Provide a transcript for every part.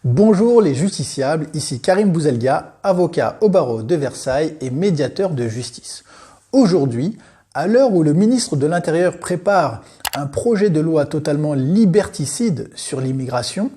Bonjour les justiciables, ici Karim Bouzelga, avocat au barreau de Versailles et médiateur de justice. Aujourd'hui, à l'heure où le ministre de l'Intérieur prépare un projet de loi totalement liberticide sur l'immigration,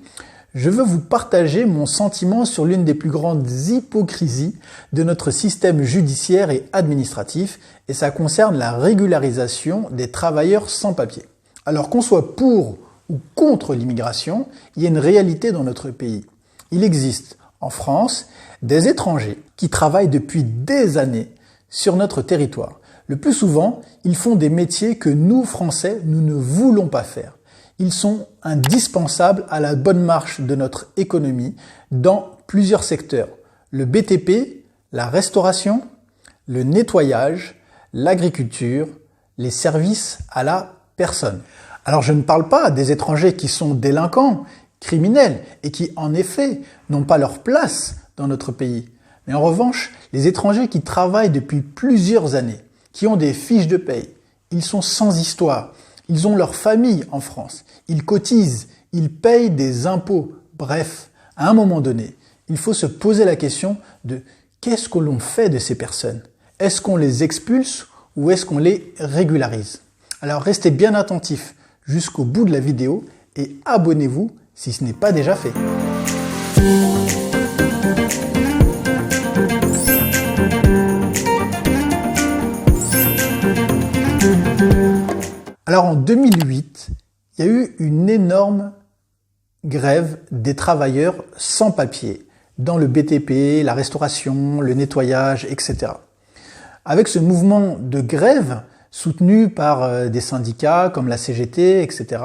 je veux vous partager mon sentiment sur l'une des plus grandes hypocrisies de notre système judiciaire et administratif, et ça concerne la régularisation des travailleurs sans papier. Alors qu'on soit pour ou contre l'immigration, il y a une réalité dans notre pays. Il existe en France des étrangers qui travaillent depuis des années sur notre territoire. Le plus souvent, ils font des métiers que nous, Français, nous ne voulons pas faire. Ils sont indispensables à la bonne marche de notre économie dans plusieurs secteurs. Le BTP, la restauration, le nettoyage, l'agriculture, les services à la personne. Alors je ne parle pas des étrangers qui sont délinquants, criminels et qui en effet n'ont pas leur place dans notre pays. Mais en revanche, les étrangers qui travaillent depuis plusieurs années, qui ont des fiches de paye, ils sont sans histoire, ils ont leur famille en France, ils cotisent, ils payent des impôts. Bref, à un moment donné, il faut se poser la question de qu'est-ce que l'on fait de ces personnes? Est-ce qu'on les expulse ou est-ce qu'on les régularise? Alors restez bien attentifs jusqu'au bout de la vidéo et abonnez-vous si ce n'est pas déjà fait. Alors en 2008, il y a eu une énorme grève des travailleurs sans papier dans le BTP, la restauration, le nettoyage, etc. Avec ce mouvement de grève, soutenu par des syndicats comme la CGT, etc.,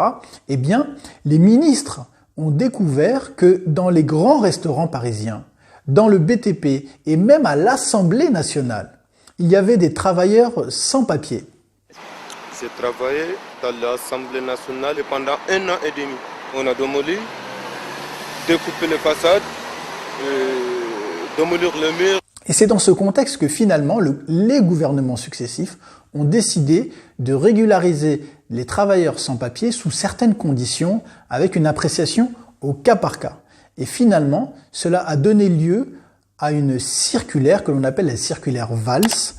eh bien, les ministres ont découvert que dans les grands restaurants parisiens, dans le BTP et même à l'Assemblée nationale, il y avait des travailleurs sans papier. J'ai travaillé dans l'Assemblée nationale pendant 1 an et demi. On a démoli, découpé les façades, démolir le mur. Et c'est dans ce contexte que finalement, les gouvernements successifs ont décidé de régulariser les travailleurs sans papier sous certaines conditions avec une appréciation au cas par cas. Et finalement, cela a donné lieu à une circulaire que l'on appelle la circulaire Valls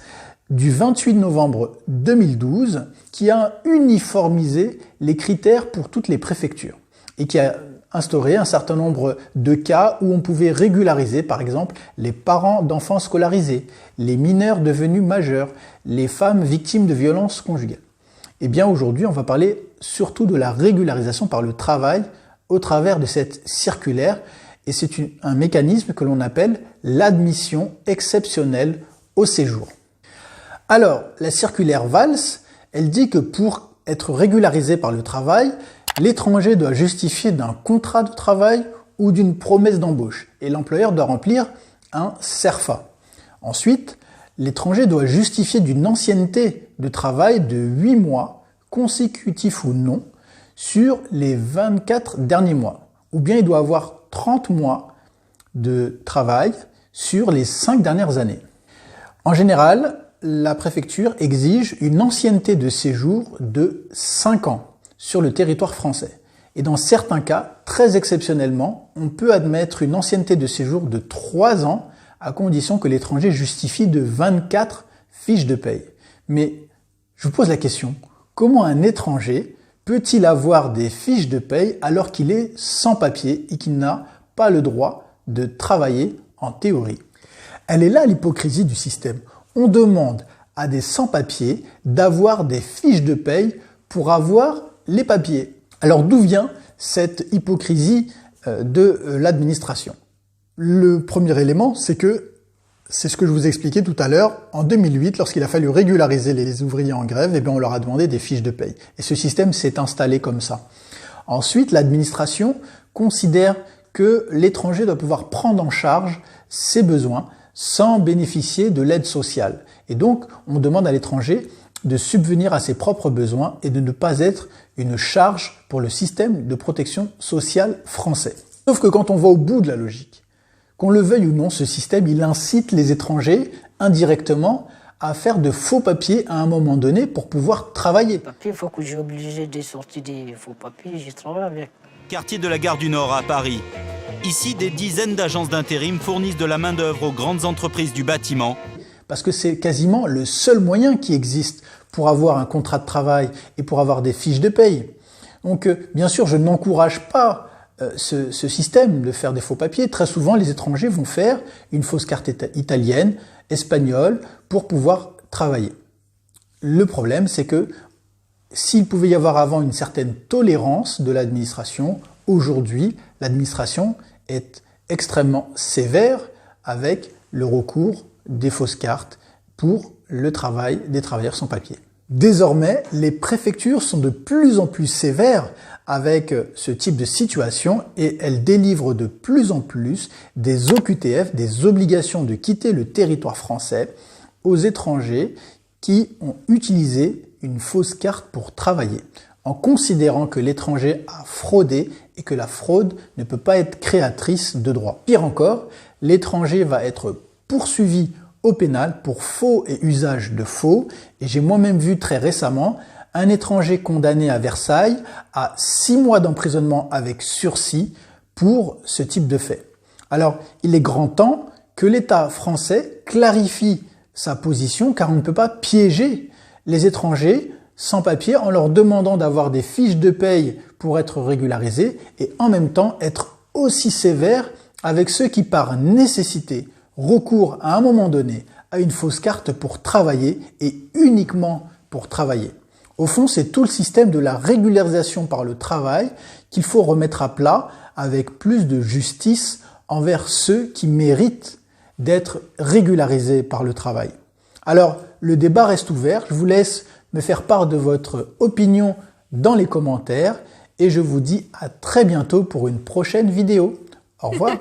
du 28 novembre 2012 qui a uniformisé les critères pour toutes les préfectures et qui a instauré un certain nombre de cas où on pouvait régulariser, par exemple, les parents d'enfants scolarisés, les mineurs devenus majeurs, les femmes victimes de violences conjugales. Eh bien, aujourd'hui, on va parler surtout de la régularisation par le travail au travers de cette circulaire, et c'est un mécanisme que l'on appelle l'admission exceptionnelle au séjour. Alors, la circulaire Valls, elle dit que pour être régularisé par le travail, l'étranger doit justifier d'un contrat de travail ou d'une promesse d'embauche et l'employeur doit remplir un CERFA. Ensuite, l'étranger doit justifier d'une ancienneté de travail de 8 mois, consécutifs ou non, sur les 24 derniers mois. Ou bien il doit avoir 30 mois de travail sur les 5 dernières années. En général, la préfecture exige une ancienneté de séjour de 5 ans sur le territoire français. Et dans certains cas, très exceptionnellement, on peut admettre une ancienneté de séjour de 3 ans à condition que l'étranger justifie de 24 fiches de paye. Mais je vous pose la question, comment un étranger peut-il avoir des fiches de paye alors qu'il est sans papier et qu'il n'a pas le droit de travailler en théorie? Elle est là l'hypocrisie du système. On demande à des sans-papiers d'avoir des fiches de paye pour avoir les papiers. Alors d'où vient cette hypocrisie de l'administration? Le premier élément, c'est ce que je vous expliquais tout à l'heure. En 2008, lorsqu'il a fallu régulariser les ouvriers en grève, eh bien on leur a demandé des fiches de paye. Et ce système s'est installé comme ça. Ensuite, l'administration considère que l'étranger doit pouvoir prendre en charge ses besoins sans bénéficier de l'aide sociale. Et donc, on demande à l'étranger de subvenir à ses propres besoins et de ne pas être une charge pour le système de protection sociale français. Sauf que quand on va au bout de la logique, qu'on le veuille ou non, ce système, il incite les étrangers indirectement à faire de faux papiers à un moment donné pour pouvoir travailler. Papier, il faut que j'ai obligé de sortir des faux papiers, je travaille avec. quartier de la Gare du Nord à Paris. Ici, des dizaines d'agences d'intérim fournissent de la main-d'œuvre aux grandes entreprises du bâtiment. Parce que c'est quasiment le seul moyen qui existe pour avoir un contrat de travail et pour avoir des fiches de paye. Donc, bien sûr, je n'encourage pas ce système de faire des faux papiers. Très souvent, les étrangers vont faire une fausse carte italienne, espagnole, pour pouvoir travailler. Le problème, c'est que s'il pouvait y avoir avant une certaine tolérance de l'administration, aujourd'hui, l'administration est extrêmement sévère avec le recours des fausses cartes pour le travail des travailleurs sans papier. Désormais, les préfectures sont de plus en plus sévères avec ce type de situation et elles délivrent de plus en plus des OQTF, des obligations de quitter le territoire français aux étrangers qui ont utilisé une fausse carte pour travailler, en considérant que l'étranger a fraudé et que la fraude ne peut pas être créatrice de droits. Pire encore, l'étranger va être poursuivi au pénal pour faux et usage de faux. Et j'ai moi-même vu très récemment un étranger condamné à Versailles à 6 mois d'emprisonnement avec sursis pour ce type de fait. Alors, il est grand temps que l'État français clarifie sa position car on ne peut pas piéger les étrangers sans papier en leur demandant d'avoir des fiches de paye pour être régularisés et en même temps être aussi sévère avec ceux qui par nécessité recourent à un moment donné à une fausse carte pour travailler et uniquement pour travailler. Au fond, c'est tout le système de la régularisation par le travail qu'il faut remettre à plat avec plus de justice envers ceux qui méritent d'être régularisés par le travail. Alors, le débat reste ouvert. Je vous laisse me faire part de votre opinion dans les commentaires et je vous dis à très bientôt pour une prochaine vidéo. Au revoir.